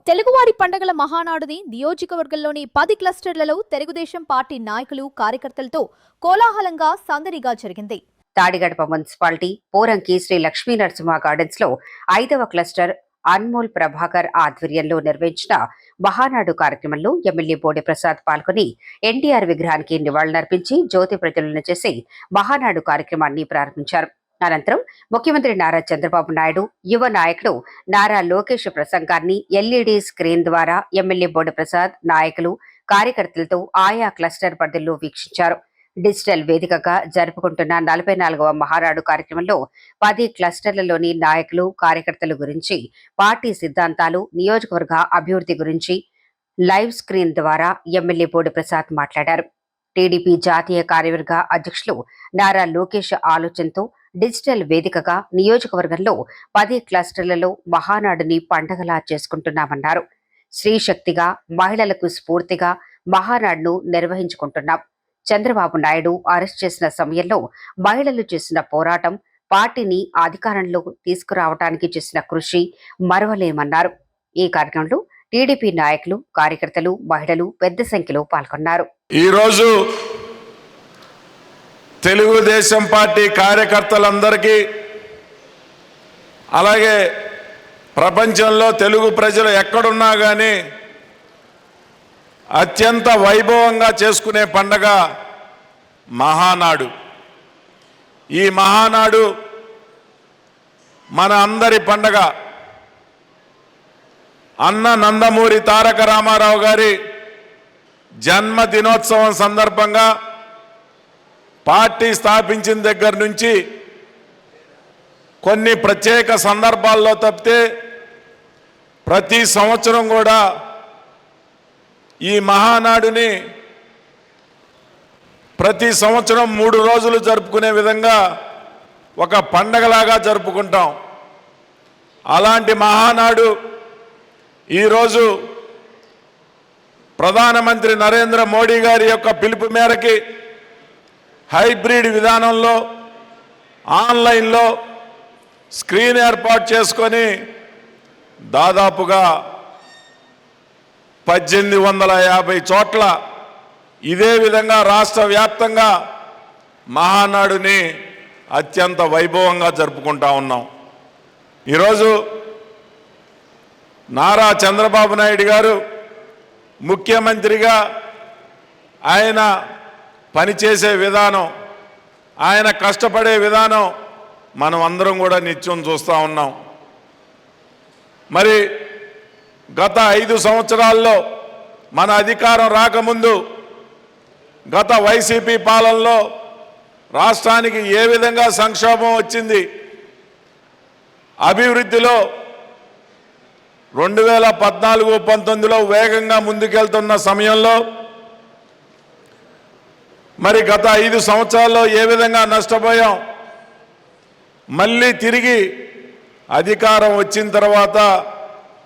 తెలుగువారి పండగల మహానాడుని నియోజకవర్గంలోని 10 క్లస్టర్లలో తెలుగుదేశం పార్టీ నాయకులు కార్యకర్తలతో కోలాహలంగా సందడిగా జరిగింది. తాడిగడప మున్సిపాలిటీ పోరంకి శ్రీ లక్ష్మీ నరసింహ గార్డెన్స్ లో 5వ క్లస్టర్ అన్మోల్ ప్రభాకర్ ఆధ్వర్యంలో నిర్వహించిన మహానాడు కార్యక్రమంలో ఎమ్మెల్యే బోడి ప్రసాద్ పాల్గొని ఎన్టీఆర్ విగ్రహానికి నివాళులర్పించి జ్యోతి ప్రజ్వలన చేసి మహానాడు కార్యక్రమాన్ని ప్రారంభించారు. అనంతరం ముఖ్యమంత్రి నారా చంద్రబాబు నాయుడు యువ నాయకుడు నారా లోకేష్ ప్రసంగాన్ని ఎల్ఈడి స్క్రీన్ ద్వారా ఎమ్మెల్యే బోడి ప్రసాద్ నాయకులు కార్యకర్తలతో ఆయా క్లస్టర్ పరిధిలో వీక్షించారు. డిజిటల్ వేదికగా జరుపుకుంటున్న 44వ మహానాడు కార్యక్రమంలో 10 క్లస్టర్లలోని నాయకులు కార్యకర్తల గురించి, పార్టీ సిద్ధాంతాలు, నియోజకవర్గ అభివృద్ధి గురించి లైవ్ స్క్రీన్ ద్వారా ఎమ్మెల్యే బోడి ప్రసాద్ మాట్లాడారు. టీడీపీ జాతీయ కార్యవర్గ అధ్యక్షులు నారా లోకేష్ ఆలోచనతో డిజిటల్ వేదికగా నియోజకవర్గంలో 10 క్లస్టర్లలో మహానాడుని పండగలా చేసుకుంటున్నామన్నారు. శ్రీశక్తిగా మహిళలకు స్ఫూర్తిగా మహానాడును నిర్వహించుకుంటున్నాం. చంద్రబాబు నాయుడు అరెస్ట్ చేసిన సమయంలో మహిళలు చేసిన పోరాటం, పార్టీని అధికారంలో తీసుకురావడానికి చేసిన కృషి మరవలేమన్నారు. ఈ కార్యక్రమంలో టీడీపీ నాయకులు, కార్యకర్తలు, మహిళలు పెద్ద సంఖ్యలో పాల్గొన్నారు. ఈరోజు తెలుగుదేశం పార్టీ కార్యకర్తలందరికీ, అలాగే ప్రపంచంలో తెలుగు ప్రజలు ఎక్కడున్నా కానీ అత్యంత వైభవంగా చేసుకునే పండగ మహానాడు. ఈ మహానాడు మన అందరి పండగ. అన్న నందమూరి తారక రామారావు గారి జన్మదినోత్సవం సందర్భంగా పార్టీ స్థాపించిన దగ్గర నుంచి కొన్ని ప్రత్యేక సందర్భాల్లో తప్పితే ప్రతి సంవత్సరం కూడా ఈ మహానాడుని ప్రతి సంవత్సరం 3 రోజులు జరుపుకునే విధంగా ఒక పండగలాగా జరుపుకుంటాం. అలాంటి మహానాడు ఈరోజు ప్రధానమంత్రి నరేంద్ర మోడీ గారి యొక్క పిలుపు మేరకి హైబ్రిడ్ విధానంలో ఆన్లైన్లో స్క్రీన్ ఏర్పాటు చేసుకొని దాదాపుగా 1850 చోట్ల ఇదే విధంగా రాష్ట్ర వ్యాప్తంగా మహానాడుని అత్యంత వైభవంగా జరుపుకుంటా ఉన్నాం. ఈరోజు నారా చంద్రబాబు నాయుడు గారు ముఖ్యమంత్రిగా ఆయన పనిచేసే విధానం, ఆయన కష్టపడే విధానం మనం అందరం కూడా నిత్యం చూస్తూ ఉన్నాం. మరి గత 5 సంవత్సరాల్లో మన అధికారం రాకముందు గత వైసీపీ పాలనలో రాష్ట్రానికి ఏ విధంగా సంక్షోభం వచ్చింది, అభివృద్ధిలో 2014-19లో వేగంగా ముందుకెళ్తున్న సమయంలో మరి గత 5 సంవత్సరాల్లో ఏ విధంగా నష్టపోయాం, మళ్ళీ తిరిగి అధికారం వచ్చిన తర్వాత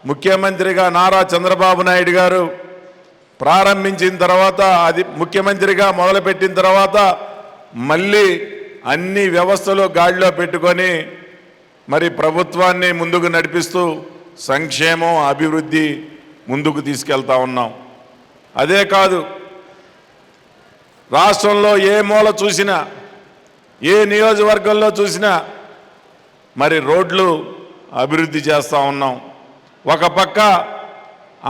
ముఖ్యమంత్రిగా నారా చంద్రబాబు నాయుడు గారు ప్రారంభించిన తర్వాత, ముఖ్యమంత్రిగా మొదలుపెట్టిన తర్వాత మళ్ళీ అన్ని వ్యవస్థలు గాడిలో పెట్టుకొని మరి ప్రభుత్వాన్ని ముందుకు నడిపిస్తూ సంక్షేమం, అభివృద్ధి ముందుకు తీసుకెళ్తా ఉన్నాం. అదే కాదు, రాష్ట్రంలో ఏ మూల చూసినా, ఏ నియోజకవర్గంలో చూసినా మరి రోడ్లు అభివృద్ధి చేస్తూ ఉన్నాం. ఒక పక్క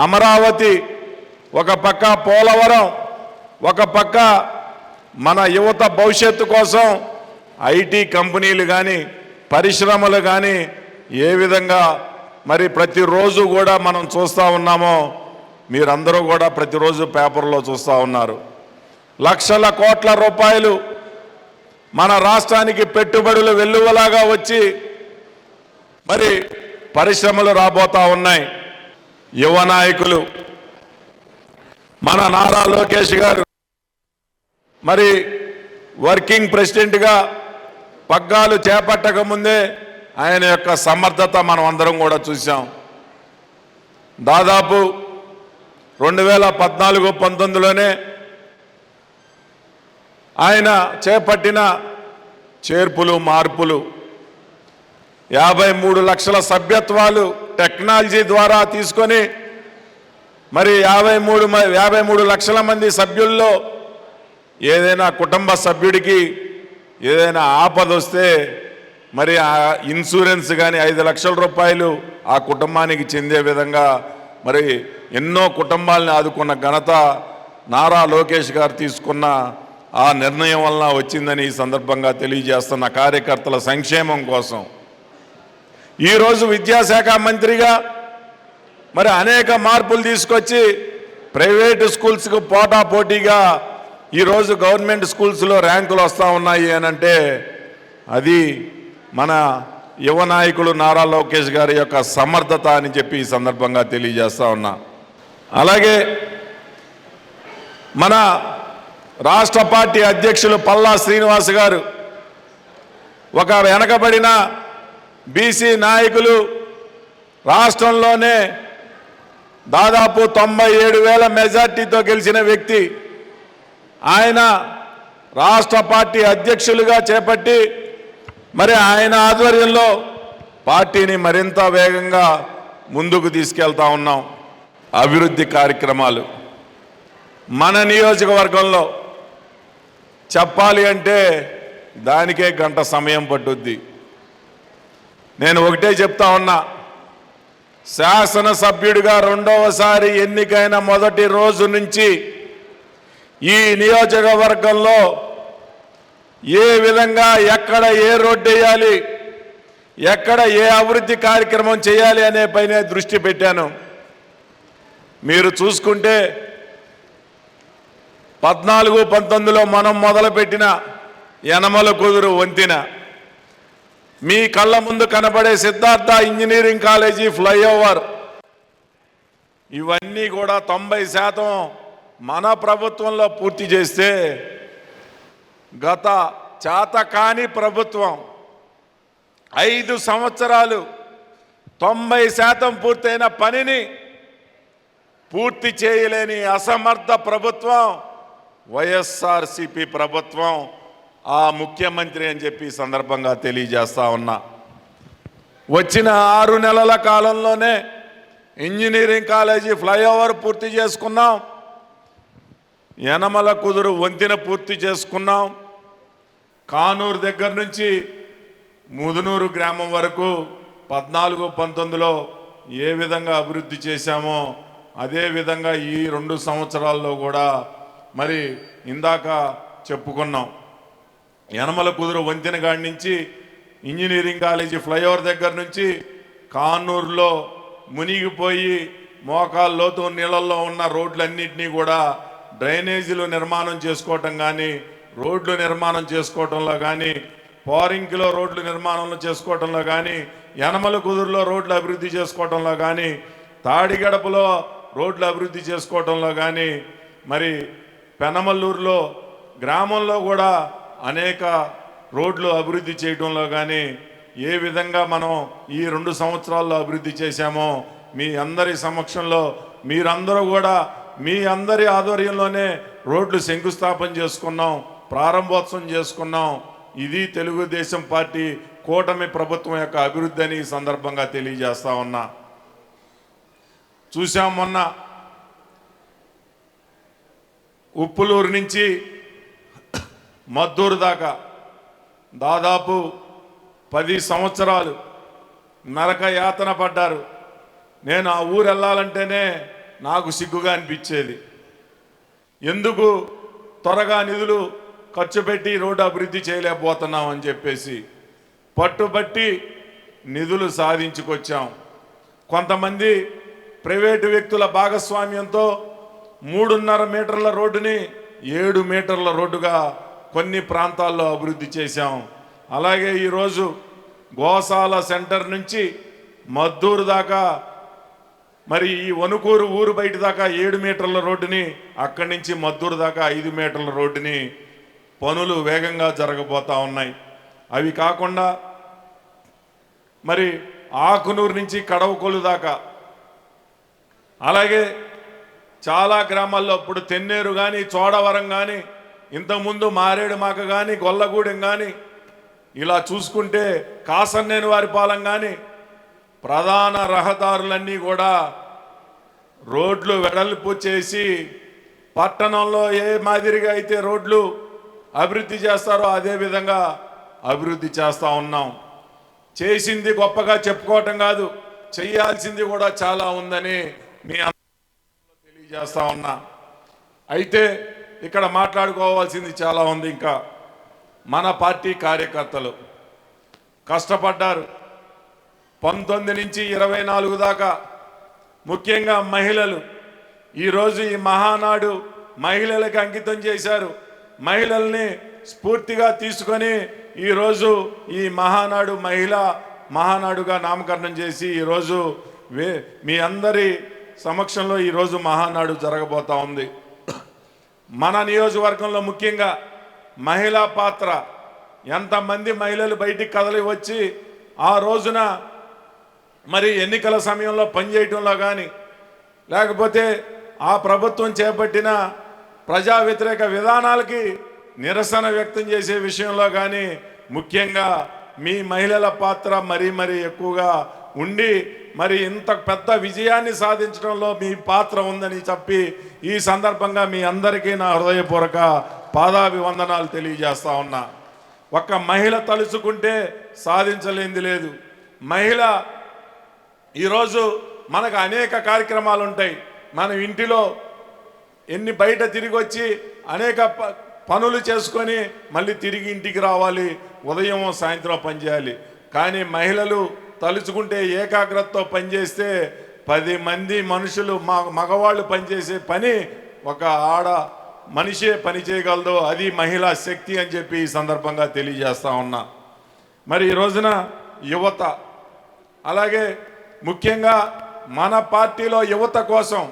అమరావతి, ఒక పక్క పోలవరం, ఒక పక్క మన యువత భవిష్యత్తు కోసం ఐటీ కంపెనీలు కానీ, పరిశ్రమలు కానీ ఏ విధంగా మరి ప్రతిరోజు కూడా మనం చూస్తూ ఉన్నామో మీరందరూ కూడా ప్రతిరోజు పేపర్లో చూస్తూ ఉన్నారు. లక్షల కోట్ల రూపాయలు మన రాష్ట్రానికి పెట్టుబడులు వెల్లువలాగా వచ్చి మరి పరిశ్రమలు రాబోతా ఉన్నాయి. యువ నాయకులు మన నారా లోకేష్ గారు మరి వర్కింగ్ ప్రెసిడెంట్గా పగ్గాలు చేపట్టక ముందే ఆయన యొక్క సమర్థత మనం అందరం కూడా చూసాం. దాదాపు 2014-19లోనే ఆయన చేపట్టిన చేర్పులు, మార్పులు 53 లక్షల సభ్యత్వాలు టెక్నాలజీ ద్వారా తీసుకొని మరి 53 లక్షల మంది సభ్యుల్లో ఏదైనా కుటుంబ సభ్యుడికి ఏదైనా ఆపద వస్తే మరి ఆ ఇన్సూరెన్స్ కానీ 5 లక్షల రూపాయలు ఆ కుటుంబానికి చెందే విధంగా మరి ఎన్నో కుటుంబాలను ఆదుకున్న ఘనత నారా లోకేష్ గారు తీసుకున్న ఆ నిర్ణయం వలన వచ్చిందని ఈ సందర్భంగా తెలియజేస్తున్న కార్యకర్తల సంక్షేమం కోసం ఈరోజు విద్యాశాఖ మంత్రిగా మరి అనేక మార్పులు తీసుకొచ్చి ప్రైవేటు స్కూల్స్కు పోటాపోటీగా ఈరోజు గవర్నమెంట్ స్కూల్స్లో ర్యాంకులు వస్తూ ఉన్నాయి అనంటే అది మన యువ నాయకులు నారా లోకేష్ గారి యొక్క సమర్థత అని చెప్పి ఈ సందర్భంగా తెలియజేస్తా ఉన్నా. అలాగే మన రాష్ట్ర పార్టీ అధ్యక్షులు పల్లా శ్రీనివాస్ గారు ఒక వెనకబడిన బీసీ నాయకులు రాష్ట్రంలోనే దాదాపు 97,000 మెజార్టీతో గెలిచిన వ్యక్తి ఆయన రాష్ట్ర పార్టీ అధ్యక్షులుగా చేపట్టి మరి ఆయన ఆధ్వర్యంలో పార్టీని మరింత వేగంగా ముందుకు తీసుకెళ్తా ఉన్నాం. అభివృద్ధి కార్యక్రమాలు మన నియోజకవర్గంలో చెప్పాలి అంటే దానికే గంట సమయం పట్టుద్ది. నేను ఒకటే చెప్తా ఉన్నా, శాసనసభ్యుడిగా రెండవసారి ఎన్నికైన మొదటి రోజు నుంచి ఈ నియోజకవర్గంలో ఏ విధంగా ఎక్కడ ఏ రోడ్డు వేయాలి, ఎక్కడ ఏ అభివృద్ధి కార్యక్రమం చేయాలి అనే పైన దృష్టి పెట్టాను. మీరు చూసుకుంటే 14-19లో మనం మొదలుపెట్టిన యనమల కుదురు వంతెన, మీ కళ్ళ ముందు కనబడే సిద్ధార్థ ఇంజనీరింగ్ కాలేజీ ఫ్లైఓవర్, ఇవన్నీ కూడా 90% మన ప్రభుత్వంలో పూర్తి చేస్తే గత చేతకాని ప్రభుత్వం 5 సంవత్సరాలు 90% పూర్తయిన పనిని పూర్తి చేయలేని అసమర్థ ప్రభుత్వం వైఎస్ఆర్సీపీ ప్రభుత్వం, ఆ ముఖ్యమంత్రి అని చెప్పి సందర్భంగా తెలియజేస్తా ఉన్నా. వచ్చిన 6 నెలల కాలంలోనే ఇంజనీరింగ్ కాలేజీ ఫ్లైఓవర్ పూర్తి చేసుకున్నాం, యనమల కుదురు వంతెన పూర్తి చేసుకున్నాం, కానూరు దగ్గర నుంచి ముదునూరు గ్రామం వరకు 14-19లో ఏ విధంగా అభివృద్ధి చేశామో అదే విధంగా ఈ 2 సంవత్సరాల్లో కూడా మరి ఇందాక చెప్పుకున్నాం. యనమల కుదురు వంతెన కాడి నుంచి ఇంజనీరింగ్ కాలేజీ ఫ్లైఓవర్ దగ్గర నుంచి కానూరులో మునిగిపోయి మోకాళ్ళ లోతు నీళ్ళల్లో ఉన్న రోడ్లన్నింటినీ కూడా డ్రైనేజీలు నిర్మాణం చేసుకోవటం కానీ, రోడ్లు నిర్మాణం చేసుకోవటంలో కానీ, పోరింగ్లో రోడ్లు నిర్మాణంలో చేసుకోవటంలో కానీ, యనమల కుదురులో రోడ్లు అభివృద్ధి చేసుకోవటంలో కానీ, తాడిగడపలో రోడ్లు అభివృద్ధి చేసుకోవటంలో కానీ, మరి పెనమల్లూరులో గ్రామంలో కూడా అనేక రోడ్లు అభివృద్ధి చేయడంలో కానీ ఏ విధంగా మనం ఈ 2 సంవత్సరాల్లో అభివృద్ధి చేశామో మీ అందరి సమక్షంలో మీరందరూ కూడా మీ అందరి ఆధ్వర్యంలోనే రోడ్లు శంకుస్థాపన చేసుకున్నాం, ప్రారంభోత్సవం చేసుకున్నాం. ఇది తెలుగుదేశం పార్టీ కూటమి ప్రభుత్వం యొక్క అభివృద్ధి అని ఈ సందర్భంగా తెలియజేస్తా ఉన్నా. చూసాం మొన్న ఉప్పులూరు నుంచి మద్దూరు దాకా దాదాపు 10 సంవత్సరాలు నరక యాతన పడ్డారు. నేను ఆ ఊరు వెళ్ళాలంటేనే నాకు సిగ్గుగా అనిపించేది. ఎందుకు త్వరగా నిధులు ఖర్చు పెట్టి రోడ్డు అభివృద్ధి చేయలేకపోతున్నాం అని చెప్పేసి పట్టుబట్టి నిధులు సాధించుకొచ్చాం. కొంతమంది ప్రైవేటు వ్యక్తుల భాగస్వామ్యంతో 3.5 మీటర్ల రోడ్డుని 7 మీటర్ల రోడ్డుగా కొన్ని ప్రాంతాల్లో అభివృద్ధి చేశాం. అలాగే ఈరోజు గోసాల సెంటర్ నుంచి మద్దూరు దాకా, మరి ఈ వణుకూరు ఊరు బయట దాకా 7 మీటర్ల రోడ్డుని, అక్కడి నుంచి మద్దూరు దాకా 5 మీటర్ల రోడ్డుని పనులు వేగంగా జరగబోతా ఉన్నాయి. అవి కాకుండా మరి ఆకునూరు నుంచి కడవకొలు దాకా, అలాగే చాలా గ్రామాల్లో ఇప్పుడు తెన్నేరు కానీ, చోడవరం కానీ, ఇంతకుముందు మారేడుమాక కానీ, గొల్లగూడెం కానీ, ఇలా చూసుకుంటే కాసన్నేని వారిపాలెం కానీ ప్రధాన రహదారులన్నీ కూడా రోడ్లు వెడల్పు చేసి పట్టణంలో ఏ మాదిరిగా అయితే రోడ్లు అభివృద్ధి చేస్తారో అదే విధంగా అభివృద్ధి చేస్తూ ఉన్నాం. చేసింది గొప్పగా చెప్పుకోవటం కాదు, చేయాల్సింది కూడా చాలా ఉందని మీ అందరికీ తెలియజేస్తా ఉన్నా. అయితే ఇక్కడ మాట్లాడుకోవాల్సింది చాలా ఉంది. ఇంకా మన పార్టీ కార్యకర్తలు కష్టపడ్డారు. 19 నుంచి 24 దాకా, ముఖ్యంగా మహిళలు ఈరోజు ఈ మహానాడు మహిళలకు అంకితం చేశారు. మహిళల్ని స్ఫూర్తిగా తీసుకొని ఈరోజు ఈ మహానాడు మహిళా మహానాడుగా నామకరణం చేసి ఈరోజు మీ అందరి సమక్షంలో ఈరోజు మహానాడు జరగబోతా ఉంది. మన నియోజకవర్గంలో ముఖ్యంగా మహిళా పాత్ర, ఎంతమంది మహిళలు బయటికి కదలి వచ్చి ఆ రోజున మరి ఎన్నికల సమయంలో పనిచేయటంలో కానీ, లేకపోతే ఆ ప్రభుత్వం చేపట్టిన ప్రజా వ్యతిరేక విధానాలకి నిరసన వ్యక్తం చేసే విషయంలో కానీ ముఖ్యంగా మీ మహిళల పాత్ర మరీ ఎక్కువగా ఉండి మరి ఇంత పెద్ద విజయాన్ని సాధించడంలో మీ పాత్ర ఉందని చెప్పి ఈ సందర్భంగా మీ అందరికీ నా హృదయపూర్వక పాదాభివందనాలు తెలియజేస్తా ఉన్నా. ఒక్క మహిళ తలుచుకుంటే సాధించలేనిది లేదు. మహిళ ఈరోజు మనకు అనేక కార్యక్రమాలు ఉంటాయి. మన ఇంటిలో ఎన్ని బయట తిరిగి వచ్చి అనేక పనులు చేసుకొని మళ్ళీ తిరిగి ఇంటికి రావాలి, ఉదయం సాయంత్రం పనిచేయాలి. కానీ మహిళలు తలుచుకుంటే ఏకాగ్రతతో పనిచేస్తే 10 మంది మనుషులు మగవాళ్ళు పనిచేసే పని ఒక ఆడ మనిషే పని చేయగలదు. అది మహిళా శక్తి అని చెప్పి ఈ సందర్భంగా తెలియజేస్తా ఉన్నా. మరి ఈ రోజున యువత, అలాగే ముఖ్యంగా మన పార్టీలో యువత కోసం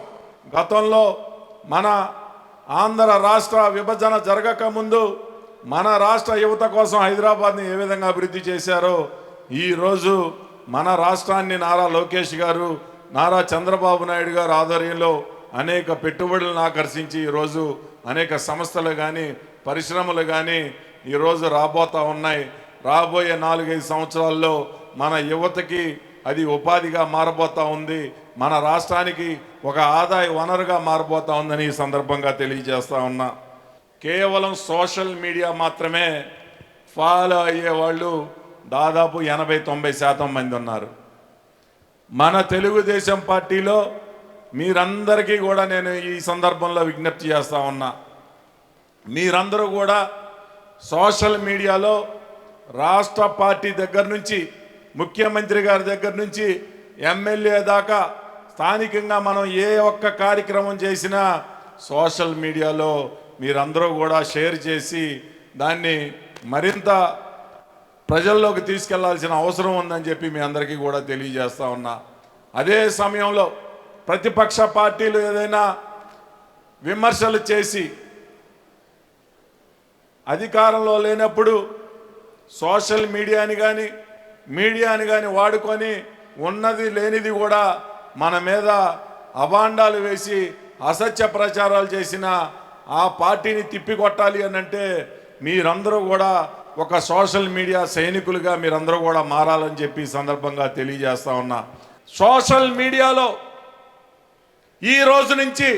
గతంలో మన ఆంధ్ర రాష్ట్ర విభజన జరగక ముందు మన రాష్ట్ర యువత కోసం హైదరాబాద్ని ఏ విధంగా అభివృద్ధి చేశారో ఈరోజు మన రాష్ట్రాన్ని నారా లోకేష్ గారు, నారా చంద్రబాబు నాయుడు గారు ఆధ్వర్యంలో అనేక పెట్టుబడులను ఆకర్షించి ఈరోజు అనేక సంస్థలు కానీ పరిశ్రమలు కానీ ఈరోజు రాబోతూ ఉన్నాయి. రాబోయే 4-5 సంవత్సరాల్లో మన యువతకి అది ఉపాధిగా మారబోతూ ఉంది. మన రాష్ట్రానికి ఒక ఆదాయ వనరుగా మారబోతూ ఉందని ఈ సందర్భంగా తెలియజేస్తా ఉన్నా. కేవలం సోషల్ మీడియా మాత్రమే ఫాలో అయ్యేవాళ్ళు దాదాపు 80-90% మంది ఉన్నారు. మన తెలుగుదేశం పార్టీలో మీరందరికీ కూడా నేను ఈ సందర్భంలో విజ్ఞప్తి చేస్తా ఉన్నా. మీరందరూ కూడా సోషల్ మీడియాలో రాష్ట్ర పార్టీ దగ్గర నుంచి, ముఖ్యమంత్రి గారి దగ్గర నుంచి ఎమ్మెల్యే దాకా స్థానికంగా మనం ఏ ఒక్క కార్యక్రమం చేసినా సోషల్ మీడియాలో మీరందరూ కూడా షేర్ చేసి దాన్ని మరింత ప్రజల్లోకి తీసుకెళ్లాల్సిన అవసరం ఉందని చెప్పి మీ అందరికీ కూడా తెలియజేస్తా ఉన్నా. అదే సమయంలో ప్రతిపక్ష పార్టీలు ఏదైనా విమర్శలు చేసి అధికారంలో లేనప్పుడు సోషల్ మీడియాని కానీ వాడుకొని ఉన్నది లేనిది కూడా మన మీద అభాండాలు వేసి అసత్య ప్రచారాలు చేసిన ఆ పార్టీని తిప్పికొట్టాలి అని అంటే మీరందరూ కూడా ఒక సోషల్ మీడియా సైనికులుగా మీరందరూ కూడా మారాలని చెప్పి సందర్భంగా తెలియజేస్తా ఉన్నా. సోషల్ మీడియాలో ఈ రోజు నుంచి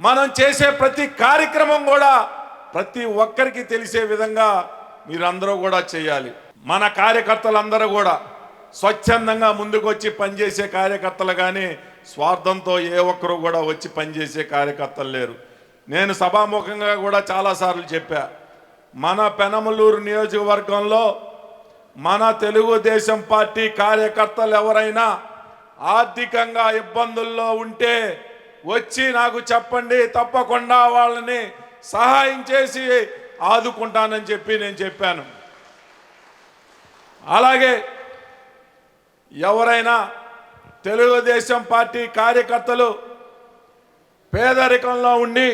మనం చేసే ప్రతి కార్యక్రమం కూడా ప్రతి ఒక్కరికి తెలిసే విధంగా మీరందరూ కూడా చేయాలి. మన కార్యకర్తలందరూ కూడా స్వచ్ఛందంగా ముందుకు వచ్చి పనిచేసే కార్యకర్తలు కానీ స్వార్థంతో ఏ ఒక్కరు కూడా వచ్చి పనిచేసే కార్యకర్తలు లేరు. నేను సభాముఖంగా కూడా చాలాసార్లు చెప్పా, మన పెనమలూరు నియోజకవర్గంలో మన తెలుగుదేశం పార్టీ కార్యకర్తలు ఎవరైనా ఆర్థికంగా ఇబ్బందుల్లో ఉంటే వచ్చి నాకు చెప్పండి, తప్పకుండా వాళ్ళని సహాయం చేసి ఆదుకుంటానని చెప్పి నేను చెప్పాను. అలాగే ఎవరైనా తెలుగుదేశం పార్టీ కార్యకర్తలు పేదరికంలో ఉండి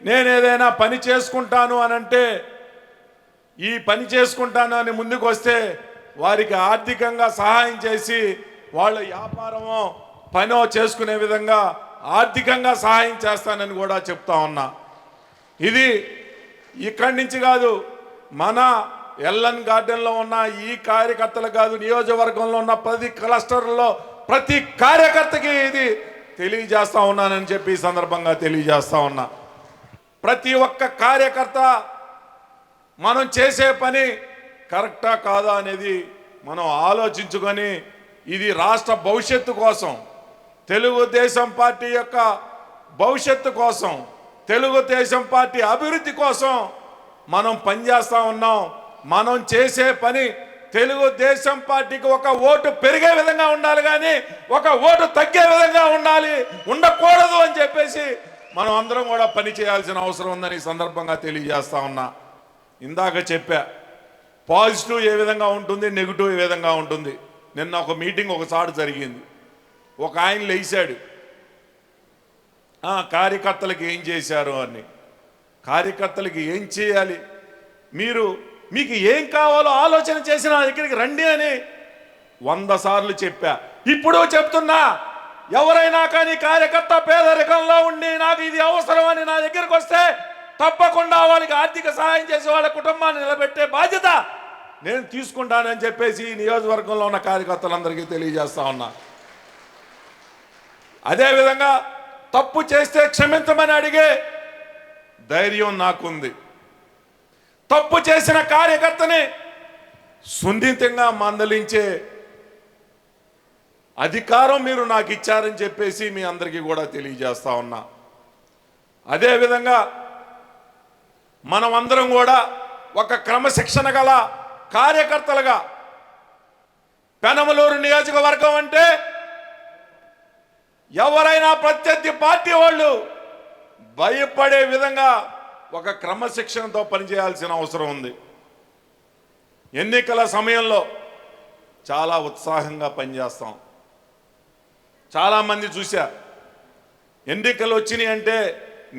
నేను ఏదైనా పని చేసుకుంటాను అని అంటే, ఈ పని చేసుకుంటాను అని ముందుకు వస్తే వారికి ఆర్థికంగా సహాయం చేసి వాళ్ళ వ్యాపారమో పనో చేసుకునే విధంగా ఆర్థికంగా సహాయం చేస్తానని కూడా చెప్తా ఉన్నా. ఇది ఇక్కడి నుంచి కాదు, మన ఎల్ఎన్ గార్డెన్లో ఉన్న ఈ కార్యకర్తలు కాదు, నియోజకవర్గంలో ఉన్న ప్రతి క్లస్టర్లో ప్రతి కార్యకర్తకి ఇది తెలియజేస్తా ఉన్నానని చెప్పి ఈ సందర్భంగా తెలియజేస్తా ఉన్నా. ప్రతి ఒక్క కార్యకర్త మనం చేసే పని కరెక్టా కాదా అనేది మనం ఆలోచించుకొని ఇది రాష్ట్ర భవిష్యత్తు కోసం, తెలుగుదేశం పార్టీ యొక్క భవిష్యత్తు కోసం, తెలుగుదేశం పార్టీ అభివృద్ధి కోసం మనం పనిచేస్తూ ఉన్నాం. మనం చేసే పని తెలుగుదేశం పార్టీకి ఒక ఓటు పెరిగే విధంగా ఉండాలి, కానీ ఒక ఓటు తగ్గే విధంగా ఉండకూడదు అని చెప్పేసి మనం అందరం కూడా పని చేయాల్సిన అవసరం ఉందని ఈ సందర్భంగా తెలియజేస్తా ఉన్నా. ఇందాక చెప్పా, పాజిటివ్ ఏ విధంగా ఉంటుంది, నెగిటివ్ ఏ విధంగా ఉంటుంది. నిన్న ఒక మీటింగ్ ఒకసారి జరిగింది. ఒక ఆయన లేచాడు, కార్యకర్తలకు ఏం చేశారు అని. కార్యకర్తలకి ఏం చేయాలి, మీకు ఏం కావాలో ఆలోచన చేసి నా దగ్గరికి రండి అని 100 సార్లు చెప్పా. ఇప్పుడు చెప్తున్నా, ఎవరైనా కానీ కార్యకర్త పేదరికంలో ఉండి నాకు ఇది అవసరం అని నా దగ్గరికి వస్తే తప్పకుండా వాళ్ళకి ఆర్థిక సహాయం చేసి వాళ్ళ కుటుంబాన్ని నిలబెట్టే బాధ్యత నేను తీసుకుంటానని చెప్పేసి ఈ నియోజకవర్గంలో ఉన్న కార్యకర్తలందరికీ తెలియజేస్తా ఉన్నా. అదేవిధంగా తప్పు చేస్తే క్షమించమని అడిగే ధైర్యం నాకుంది. తప్పు చేసిన కార్యకర్తని సున్నితంగా మందలించే అధికారం మీరు నాకు ఇచ్చారని చెప్పేసి మీ అందరికీ కూడా తెలియజేస్తా ఉన్నా. అదేవిధంగా మనమందరం కూడా ఒక క్రమశిక్షణ గల కార్యకర్తలుగా, పెనమలూరు నియోజకవర్గం అంటే ఎవరైనా ప్రత్యర్థి పార్టీ వాళ్ళు భయపడే విధంగా ఒక క్రమశిక్షణతో పనిచేయాల్సిన అవసరం ఉంది. ఎన్నికల సమయంలో చాలా ఉత్సాహంగా పనిచేస్తాం. చాలామంది చూశా, ఎన్నికలు వచ్చినాయి అంటే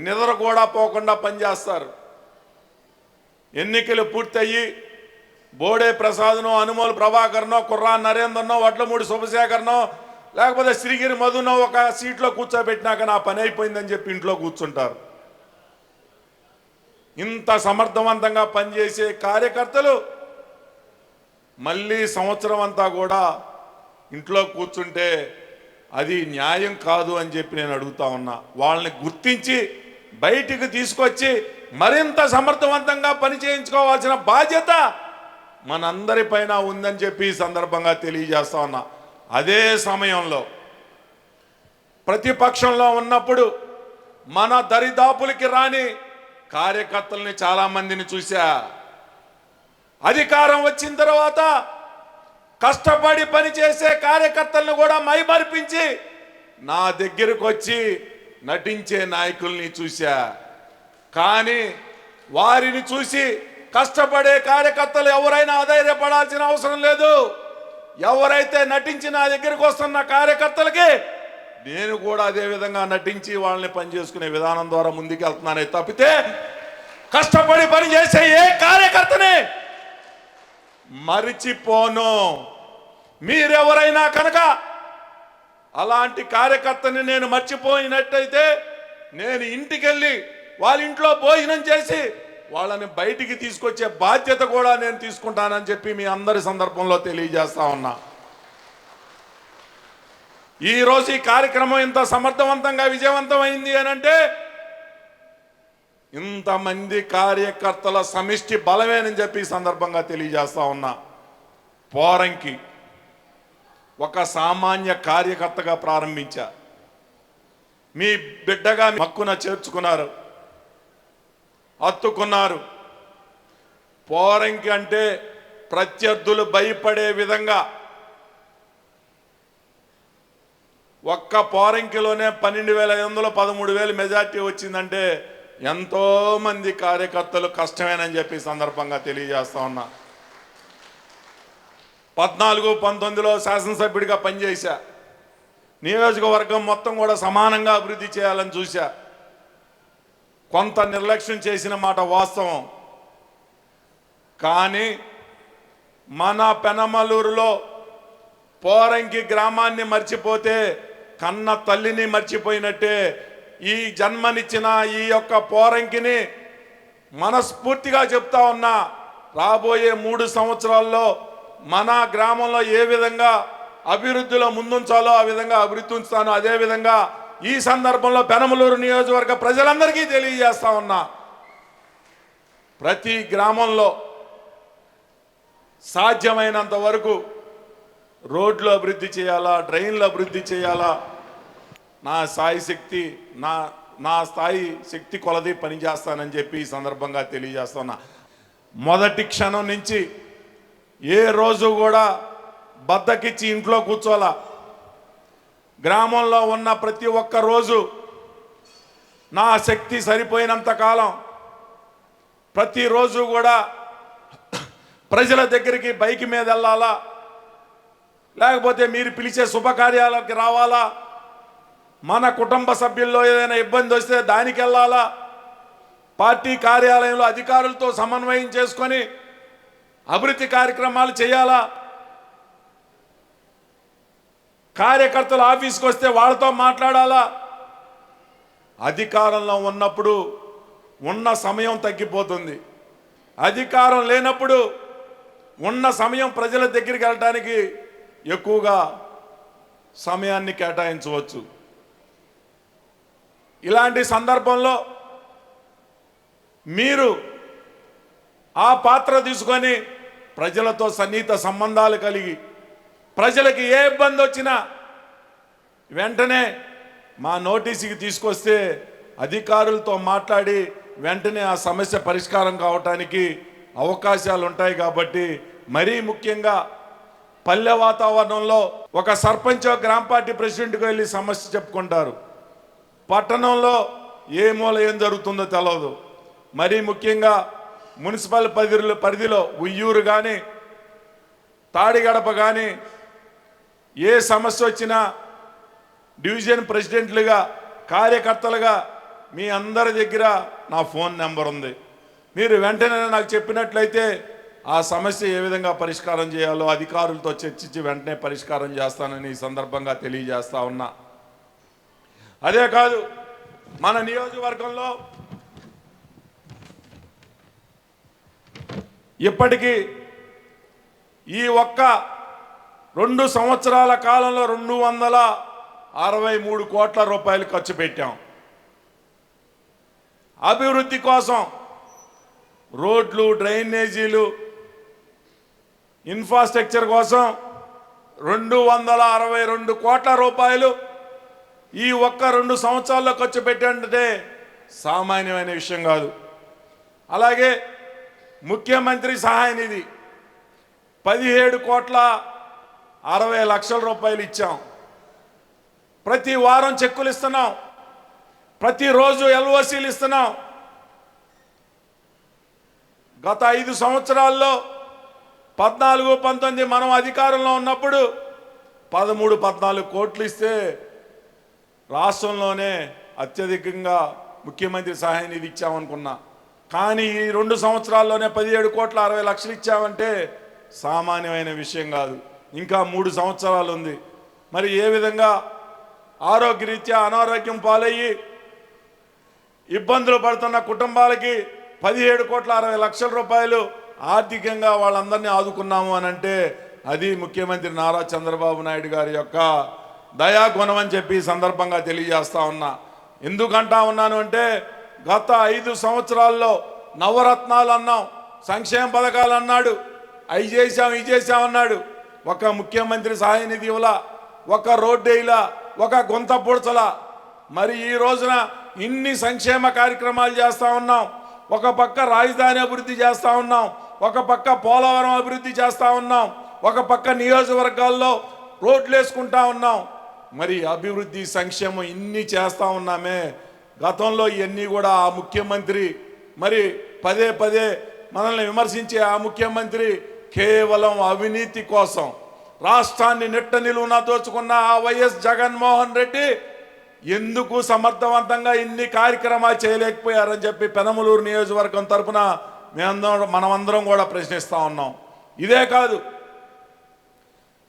నిద్ర కూడా పోకుండా పనిచేస్తారు. ఎన్నికలు పూర్తయ్యి బోడే ప్రసాద్నో, అనుమోల్ ప్రభాకర్నో, కుర్రా నరేందర్నో, వడ్లమూడి శుభశేఖర్నో, లేకపోతే శ్రీగిరి మధునో ఒక సీట్లో కూర్చోబెట్టినాక నా పని అయిపోయిందని చెప్పి ఇంట్లో కూర్చుంటారు. ఇంత సమర్థవంతంగా పనిచేసే కార్యకర్తలు మళ్ళీ సంవత్సరం అంతా కూడా ఇంట్లో కూర్చుంటే అది న్యాయం కాదు అని చెప్పి నేను అడుగుతా ఉన్నా. వాళ్ళని గుర్తించి బయటికి తీసుకొచ్చి మరింత సమర్థవంతంగా పని చేయించుకోవాల్సిన బాధ్యత మనందరిపైన ఉందని చెప్పి ఈ సందర్భంగా తెలియజేస్తా ఉన్నా. అదే సమయంలో ప్రతిపక్షంలో ఉన్నప్పుడు మన దరిదాపులకి రాని కార్యకర్తల్ని చాలామందిని చూశా. అధికారం వచ్చిన తర్వాత కష్టపడి పనిచేసే కార్యకర్తలను కూడా మైమరిపించి నా దగ్గరకు వచ్చి నటించే నాయకుల్ని చూశా. కానీ వారిని చూసి కష్టపడే కార్యకర్తలు ఎవరైనా అధైర్యపడాల్సిన అవసరం లేదు. ఎవరైతే నటించి నా దగ్గరకు వస్తున్న కార్యకర్తలకి నేను కూడా అదే విధంగా నటించి వాళ్ళని పనిచేసుకునే విధానం ద్వారా ముందుకెళ్తున్నానే తప్పితే కష్టపడి పనిచేసే ఏ కార్యకర్తని మరిచిపోను. మీరెవరైనా కనుక అలాంటి కార్యకర్తని నేను మర్చిపోయినట్టయితే నేను ఇంటికెళ్ళి వాళ్ళ ఇంట్లో భోజనం చేసి వాళ్ళని బయటికి తీసుకొచ్చే బాధ్యత కూడా నేను తీసుకుంటానని చెప్పి మీ అందరి సందర్భంలో తెలియజేస్తా ఉన్నా. ఈరోజు ఈ కార్యక్రమం ఇంత సమర్థవంతంగా విజయవంతమైంది అని అంటే ఇంతమంది కార్యకర్తల సమిష్టి బలమేనని చెప్పి ఈ సందర్భంగా తెలియజేస్తా ఉన్నా. పోరంకి ఒక సామాన్య కార్యకర్తగా ప్రారంభించా. మీ బిడ్డగా హక్కున చేర్చుకున్నారు, హత్తుకున్నారు. పోరంకి అంటే ప్రత్యర్థులు భయపడే విధంగా ఒక్క పోరంకిలోనే 12,500 13,000 మెజార్టీ వచ్చిందంటే ఎంతో మంది కార్యకర్తలు కష్టమేనని చెప్పి సందర్భంగా తెలియజేస్తా ఉన్నా. 14-19లో శాసనసభ్యుడిగా పనిచేశా. నియోజకవర్గం మొత్తం కూడా సమానంగా అభివృద్ధి చేయాలని చూశా. కొంత నిర్లక్ష్యం చేసిన మాట వాస్తవం. కానీ మన పెనమలూరులో పోరంకి గ్రామాన్ని మర్చిపోతే కన్న తల్లిని మర్చిపోయినట్టే ఈ జన్మనిచ్చిన ఈ యొక్క పోరంకిని మనస్ఫూర్తిగా చెప్తా ఉన్నా. రాబోయే 3 సంవత్సరాల్లో మన గ్రామంలో ఏ విధంగా అభివృద్ధిలో ముందుంచాలో ఆ విధంగా అభివృద్ధి ఉంచుతాను. అదేవిధంగా ఈ సందర్భంలో పెనమలూరు నియోజకవర్గ ప్రజలందరికీ తెలియజేస్తా ఉన్నా, ప్రతి గ్రామంలో సాధ్యమైనంత వరకు రోడ్లు అభివృద్ధి చేయాలా, డ్రైన్లు అభివృద్ధి చేయాలా, నా స్థాయి శక్తి నా స్థాయి శక్తి కొలది పనిచేస్తానని చెప్పి ఈ సందర్భంగా తెలియజేస్తున్నా. మొదటి క్షణం నుంచి ఏ రోజు కూడా బద్దకిచ్చి ఇంట్లో కూర్చోలా. గ్రామంలో ఉన్న ప్రతి ఒక్క రోజు నా శక్తి సరిపోయినంత కాలం ప్రతిరోజు కూడా ప్రజల దగ్గరికి బైక్ మీద వెళ్ళాలా, లేకపోతే మీరు పిలిచే శుభకార్యాలకు రావాలా, మన కుటుంబ సభ్యుల్లో ఏదైనా ఇబ్బంది వస్తే దానికి వెళ్ళాలా, పార్టీ కార్యాలయంలో అధికారులతో సమన్వయం చేసుకొని అభివృద్ధి కార్యక్రమాలు చేయాలా, కార్యకర్తలు ఆఫీస్కి వస్తే వాళ్ళతో మాట్లాడాలా. అధికారంలో ఉన్నప్పుడు ఉన్న సమయం తగ్గిపోతుంది, అధికారం లేనప్పుడు ఉన్న సమయం ప్రజల దగ్గరికి వెళ్ళడానికి ఎక్కువగా సమయాన్ని కేటాయించవచ్చు. ఇలాంటి సందర్భంలో మీరు ఆ పాత్ర తీసుకొని ప్రజలతో సన్నిహిత సంబంధాలు కలిగి ప్రజలకి ఏ ఇబ్బంది వచ్చినా వెంటనే మా నోటీసుకి తీసుకొస్తే అధికారులతో మాట్లాడి వెంటనే ఆ సమస్య పరిష్కారం కావటానికి అవకాశాలు ఉంటాయి. కాబట్టి మరీ ముఖ్యంగా పల్లె వాతావరణంలో ఒక సర్పంచ్ గ్రామ పార్టీ ప్రెసిడెంట్కి వెళ్ళి సమస్య చెప్పుకుంటారు, పట్టణంలో ఏ మూల ఏం జరుగుతుందో తెలియదు. మరీ ముఖ్యంగా మున్సిపల్ పరిధిలో ఉయ్యూరు కానీ తాడిగడప కానీ ఏ సమస్య వచ్చినా డివిజన్ ప్రెసిడెంట్లుగా కార్యకర్తలుగా మీ అందరి దగ్గర నా ఫోన్ నెంబర్ ఉంది. మీరు వెంటనే నాకు చెప్పినట్లయితే ఆ సమస్య ఏ విధంగా పరిష్కారం చేయాలో అధికారులతో చర్చించి వెంటనే పరిష్కారం చేస్తానని ఈ సందర్భంగా తెలియజేస్తా ఉన్నా. అదే కాదు, మన నియోజకవర్గంలో ఇప్పటికీ ఈ ఒక్క 2 సంవత్సరాల కాలంలో 263 కోట్ల రూపాయలు ఖర్చు పెట్టాం. అభివృద్ధి కోసం రోడ్లు, డ్రైనేజీలు, ఇన్ఫ్రాస్ట్రక్చర్ కోసం 262 కోట్ల రూపాయలు ఈ ఒక్క 2 సంవత్సరాల్లో ఖర్చు పెట్టారంటే సామాన్యమైన విషయం కాదు. అలాగే ముఖ్యమంత్రి సహాయ నిధి 17,60,00,000 రూపాయలు ఇచ్చాం. ప్రతి వారం చెక్కులు ఇస్తున్నాం, ప్రతిరోజు ఎల్ఓసీలు ఇస్తున్నాం. గత 5 సంవత్సరాల్లో 14-19 మనం అధికారంలో ఉన్నప్పుడు 13-14 కోట్లు ఇస్తే రాష్ట్రంలోనే అత్యధికంగా ముఖ్యమంత్రి సహాయ నిధి ఇచ్చామనుకున్నా. కానీ ఈ 2 సంవత్సరాల్లోనే 17,60,00,000 ఇచ్చామంటే సామాన్యమైన విషయం కాదు. ఇంకా 3 సంవత్సరాలు ఉంది. మరి ఏ విధంగా ఆరోగ్యరీత్యా అనారోగ్యం పాలయ్యి ఇబ్బందులు పడుతున్న కుటుంబాలకి 17,60,00,000 రూపాయలు ఆర్థికంగా వాళ్ళందరినీ ఆదుకున్నాము అని అంటే అది ముఖ్యమంత్రి నారా చంద్రబాబు నాయుడు గారి యొక్క దయాగుణం అని చెప్పి ఈ సందర్భంగా తెలియజేస్తా ఉన్నా. ఎందుకంటా ఉన్నాను అంటే గత 5 సంవత్సరాల్లో నవరత్నాలు అన్నాం, సంక్షేమ పథకాలు అన్నాడు, అవి చేశాం ఇది చేశామన్నాడు. ఒక ముఖ్యమంత్రి సహాయ నిధి ఇవ్వలా, ఒక రోడ్డు వేయలా, ఒక గుంత పూడ్చలా. మరి ఈ రోజున ఇన్ని సంక్షేమ కార్యక్రమాలు చేస్తూ ఉన్నాం. ఒక పక్క రాజధాని అభివృద్ధి చేస్తూ ఉన్నాం, ఒక పక్క పోలవరం అభివృద్ధి చేస్తూ ఉన్నాం, ఒక పక్క నియోజకవర్గాల్లో రోడ్లు వేసుకుంటా ఉన్నాం. మరి అభివృద్ధి సంక్షేమం ఇన్ని చేస్తూ ఉన్నామే. గతంలో ఇవన్నీ కూడా ఆ ముఖ్యమంత్రి మరి పదే పదే మనల్ని విమర్శించే ఆ ముఖ్యమంత్రి కేవలం అవినీతి కోసం రాష్ట్రాన్ని నిట్ట నిలువునా దోచుకున్న ఆ వైఎస్ జగన్మోహన్ రెడ్డి ఎందుకు సమర్థవంతంగా ఇన్ని కార్యక్రమాలు చేయలేకపోయారని చెప్పి పెనమలూరు నియోజకవర్గం తరఫున మనమందరం కూడా ప్రశ్నిస్తూ ఉన్నాం. ఇదే కాదు,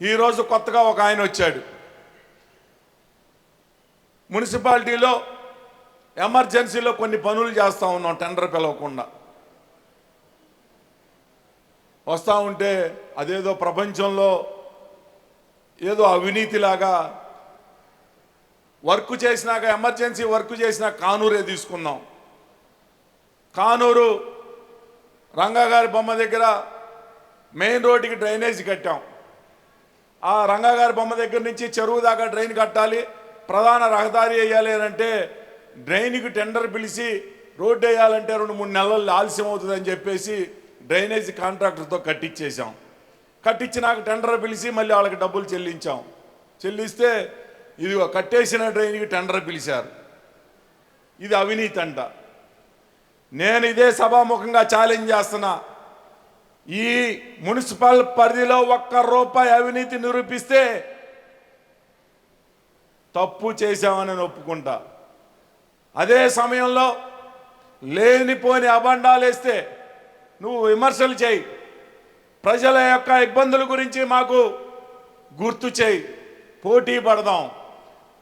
ఈరోజు కొత్తగా ఒక ఆయన వచ్చాడు. మున్సిపాలిటీలో ఎమర్జెన్సీలో కొన్ని పనులు చేస్తూ ఉన్నాం, టెండర్ పిలవకుండా వస్తూ ఉంటే అదేదో ప్రపంచంలో ఏదో అవినీతిలాగా వర్క్ చేసినాక ఎమర్జెన్సీ వర్క్ చేసిన కానూరే తీసుకుందాం. కానూరు రంగాగారి బొమ్మ దగ్గర మెయిన్ రోడ్డుకి డ్రైనేజ్ కట్టాం. ఆ రంగాగారి బొమ్మ దగ్గర నుంచి చెరువు దాకా డ్రైన్ కట్టాలి, ప్రధాన రహదారి వేయాలి అంటే డ్రైన్కి టెండర్ పిలిచి రోడ్డు వేయాలంటే 2-3 నెలలు ఆలస్యం అవుతుందని చెప్పేసి డ్రైనేజ్ కాంట్రాక్టర్తో కట్టించేసాం. కట్టించినాక టెండర్ పిలిచి మళ్ళీ వాళ్ళకి డబ్బులు చెల్లించాం. చెల్లిస్తే ఇది కట్టేసిన డ్రైన్కి టెండర్ పిలిచారు. ఇది అవినీతి అంట. నేను ఇదే సభాముఖంగా ఛాలెంజ్ చేస్తున్నా, ఈ మున్సిపల్ పరిధిలో ₹1 అవినీతి నిరూపిస్తే తప్పు చేశామని ఒప్పుకుంటా. అదే సమయంలో లేనిపోని అబండాలు వేస్తే నువ్వు విమర్శలు చేయి, ప్రజల యొక్క ఇబ్బందుల గురించి మాకు గుర్తు చేయి, పోటీ పడదాం.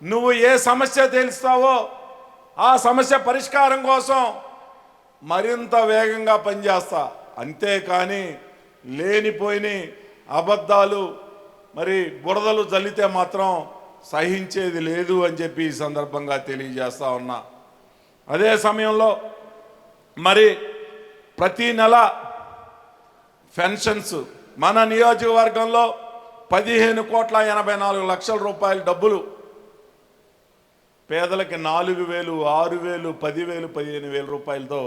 నువ్వు ఏ సమస్య తెలుస్తావో ఆ సమస్య పరిష్కారం కోసం మరింత వేగంగా పనిచేస్తా. అంతేకాని లేనిపోయిన అబద్ధాలు మరి బురదలు జల్లితే మాత్రం సహించేది లేదు అని చెప్పి ఈ సందర్భంగా తెలియజేస్తా ఉన్నా. అదే సమయంలో మరి ప్రతి నెల పెన్షన్స్ మన నియోజకవర్గంలో 15,84,00,000 డబ్బులు పేదలకి 4,000, 6,000, 10,000, 15,000 రూపాయలతో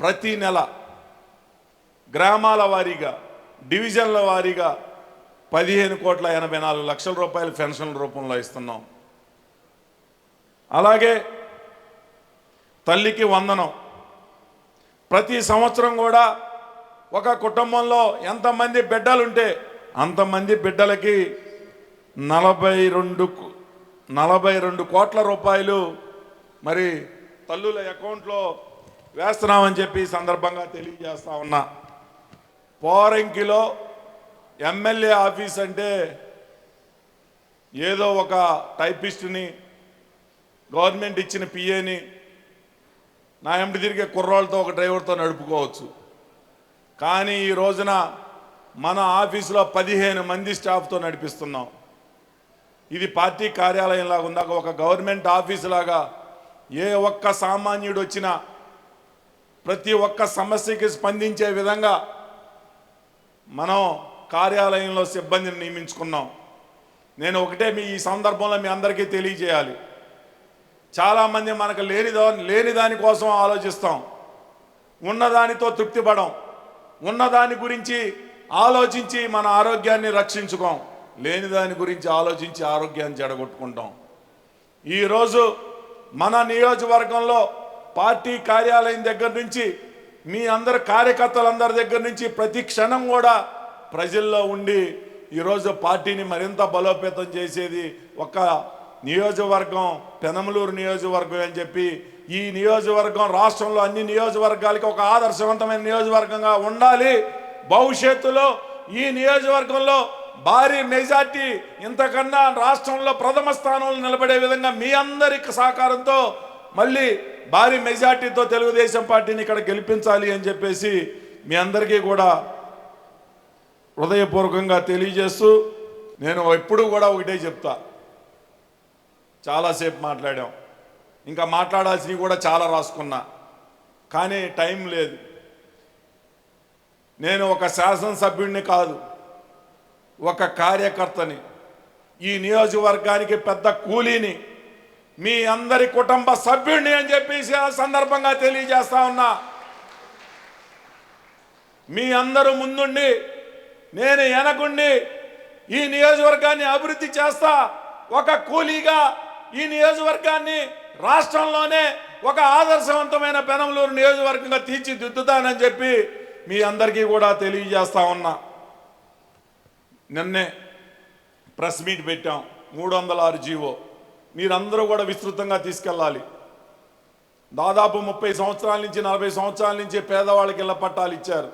ప్రతి నెల గ్రామాల వారీగా డివిజన్ల వారీగా 15,84,00,000 రూపాయలు పెన్షన్ల రూపంలో ఇస్తున్నాం. అలాగే తల్లికి వందనం ప్రతి సంవత్సరం కూడా ఒక కుటుంబంలో ఎంతమంది బిడ్డలుంటే అంతమంది బిడ్డలకి 42 కోట్ల రూపాయలు మరి తల్లుల అకౌంట్లో వేస్తున్నామని చెప్పి ఈ సందర్భంగా తెలియజేస్తా ఉన్నా. పోరంకిలో ఎమ్మెల్యే ఆఫీస్ అంటే ఏదో ఒక టైపిస్ట్ని గవర్నమెంట్ ఇచ్చిన పిఏని నా ఎంటి తిరిగే కుర్రాళ్ళతో ఒక డ్రైవర్తో నడుపుకోవచ్చు. కానీ ఈ రోజున మన ఆఫీసులో 15 మంది స్టాఫ్తో నడిపిస్తున్నాం. ఇది పార్టీ కార్యాలయంలాగా ఉందాక ఒక గవర్నమెంట్ ఆఫీసు లాగా ఏ ఒక్క సామాన్యుడు వచ్చినా ప్రతి ఒక్క సమస్యకి స్పందించే విధంగా మనం కార్యాలయంలో సిబ్బందిని నియమించుకున్నాం. నేను ఒకటే ఈ సందర్భంలో మీ అందరికీ తెలియజేయాలి, చాలామంది మనకు లేని దానికోసం ఆలోచిస్తాం, ఉన్నదానితో తృప్తిపడం, ఉన్నదాని గురించి ఆలోచించి మన ఆరోగ్యాన్ని రక్షించుకోం, లేని దాని గురించి ఆలోచించి ఆరోగ్యాన్ని చెడగొట్టుకుంటాం. ఈరోజు మన నియోజకవర్గంలో పార్టీ కార్యాలయం దగ్గర నుంచి మీ అందరు కార్యకర్తలందరి దగ్గర నుంచి ప్రతి క్షణం కూడా ప్రజల్లో ఉండి ఈరోజు పార్టీని మరింత బలోపేతం చేసేది ఒక నియోజకవర్గం, పెనమలూరు నియోజకవర్గం అని చెప్పి ఈ నియోజకవర్గం రాష్ట్రంలో అన్ని నియోజకవర్గాలకి ఒక ఆదర్శవంతమైన నియోజకవర్గంగా ఉండాలి. భవిష్యత్తులో ఈ నియోజకవర్గంలో భారీ మెజార్టీ ఇంతకన్నా రాష్ట్రంలో ప్రథమ స్థానంలో నిలబడే విధంగా మీ అందరి సహకారంతో మళ్ళీ భారీ మెజార్టీతో తెలుగుదేశం పార్టీని ఇక్కడ గెలిపించాలి అని చెప్పేసి మీ అందరికీ కూడా హృదయపూర్వకంగా తెలియజేస్తూ నేను ఎప్పుడు కూడా ఒకటే చెప్తా, చాలాసేపు మాట్లాడాం, ఇంకా మాట్లాడాల్సినవి కూడా చాలా రాసుకున్నా, కానీ టైం లేదు. నేను ఒక శాసనసభ్యుడిని కాదు, ఒక కార్యకర్తని, ఈ నియోజకవర్గానికి పెద్ద కూలీని, మీ అందరి కుటుంబ సభ్యుడిని అని చెప్పేసి ఆ సందర్భంగా తెలియజేస్తా ఉన్నా. మీ అందరూ ముందుండి నేను వెనకుండి ఈ నియోజకవర్గాన్ని అభివృద్ధి చేస్తా. ఒక కూలీగా ఈ నియోజకవర్గాన్ని రాష్ట్రంలోనే ఒక ఆదర్శవంతమైన పెనమలూరు నియోజకవర్గంగా తీర్చిదిద్దుతానని చెప్పి మీ అందరికీ కూడా తెలియజేస్తా ఉన్నా. నిన్నే ప్రెస్ మీట్ పెట్టాం, 306 జీవో మీరందరూ కూడా విస్తృతంగా తీసుకెళ్ళాలి. దాదాపు 30 సంవత్సరాల నుంచి 40 సంవత్సరాల నుంచి పేదవాళ్ళకి ఇళ్ల పట్టాలు ఇచ్చారు.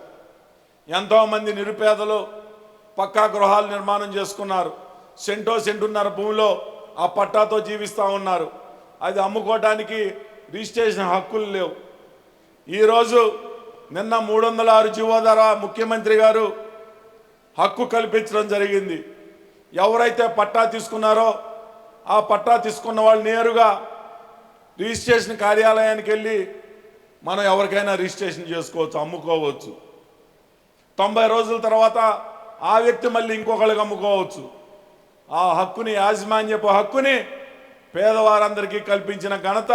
ఎంతోమంది నిరుపేదలు పక్కా గృహాలు నిర్మాణం చేసుకున్నారు. సెంటున్నర భూమిలో ఆ పట్టాతో జీవిస్తూ ఉన్నారు. అది అమ్ముకోవడానికి రిజిస్ట్రేషన్ హక్కులు లేవు. ఈరోజు నిన్న 306 జీవో ద్వారా ముఖ్యమంత్రి గారు హక్కు కల్పించడం జరిగింది. ఎవరైతే పట్టా తీసుకున్నారో ఆ పట్టా తీసుకున్న వాళ్ళు నేరుగా రిజిస్ట్రేషన్ కార్యాలయానికి వెళ్ళి మనం ఎవరికైనా రిజిస్ట్రేషన్ చేసుకోవచ్చు, అమ్ముకోవచ్చు. 90 రోజుల తర్వాత ఆ వ్యక్తి మళ్ళీ ఇంకొకరికి అమ్ముకోవచ్చు. ఆ హక్కుని, యాజమాన్యపు హక్కుని పేదవారందరికీ కల్పించిన ఘనత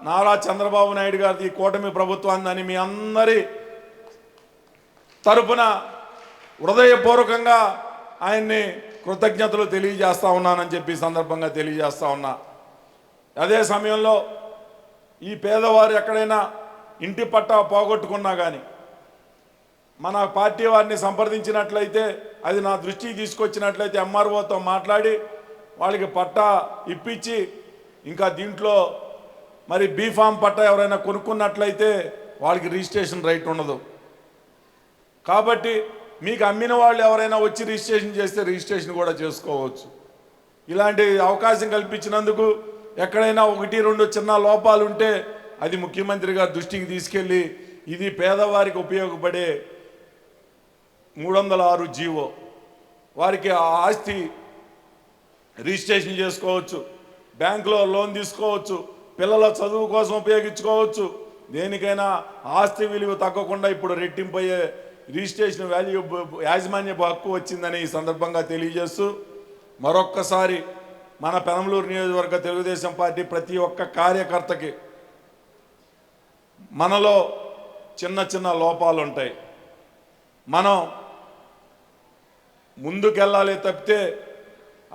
నారా చంద్రబాబు నాయుడు గారిది, కూటమి ప్రభుత్వాన్ని మీ అందరి తరపున హృదయపూర్వకంగా ఆయన్ని కృతజ్ఞతలు తెలియజేస్తా ఉన్నానని చెప్పి సందర్భంగా తెలియజేస్తా ఉన్నా. అదే సమయంలో ఈ పేదవారు ఎక్కడైనా ఇంటి పట్టా పోగొట్టుకున్నా కానీ మన పార్టీ వారిని సంప్రదించినట్లయితే, అది నా దృష్టికి తీసుకొచ్చినట్లయితే ఎంఆర్ఓతో మాట్లాడి వాళ్ళకి పట్టా ఇప్పించి, ఇంకా దీంట్లో మరి బీఫామ్ పట్టా ఎవరైనా కొనుక్కున్నట్లయితే వాళ్ళకి రిజిస్ట్రేషన్ రైట్ ఉండదు. కాబట్టి మీకు అమ్మిన వాళ్ళు ఎవరైనా వచ్చి రిజిస్ట్రేషన్ చేస్తే రిజిస్ట్రేషన్ కూడా చేసుకోవచ్చు. ఇలాంటి అవకాశం కల్పించినందుకు ఎక్కడైనా 1-2 చిన్న లోపాలు ఉంటే అది ముఖ్యమంత్రి గారి దృష్టికి తీసుకెళ్ళి, ఇది పేదవారికి ఉపయోగపడే 306 జీవో, వారికి ఆ ఆస్తి రిజిస్ట్రేషన్ చేసుకోవచ్చు, బ్యాంకులో లోన్ తీసుకోవచ్చు, పిల్లల చదువు కోసం ఉపయోగించుకోవచ్చు. దేనికైనా ఆస్తి విలువ తగ్గకుండా ఇప్పుడు రెట్టింపయ్యే రిజిస్ట్రేషన్ వాల్యూ యాజమాన్యపు హక్కు వచ్చిందని ఈ సందర్భంగా తెలియజేస్తూ, మరొక్కసారి మన పెనమలూరు నియోజకవర్గ తెలుగుదేశం పార్టీ ప్రతి ఒక్క కార్యకర్తకి మనలో చిన్న చిన్న లోపాలు ఉంటాయి. మనం ముందుకెళ్ళాలి తప్పితే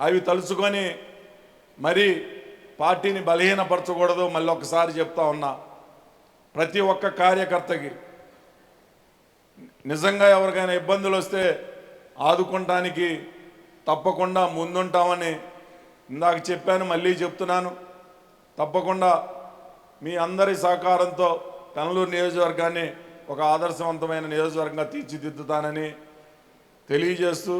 అవి తలుచుకొని మరి పార్టీని బలహీనపరచకూడదు. మళ్ళీ ఒకసారి చెప్తా ఉన్నా, ప్రతి ఒక్క కార్యకర్తకి నిజంగా ఎవరికైనా ఇబ్బందులు వస్తే ఆదుకుంటానికి తప్పకుండా ముందుంటామని ఇందాక చెప్పాను, మళ్ళీ చెప్తున్నాను. తప్పకుండా మీ అందరి సహకారంతో పెనమలూరు నియోజకవర్గాన్ని ఒక ఆదర్శవంతమైన నియోజకవర్గంగా తీర్చిదిద్దుతానని తెలియజేస్తూ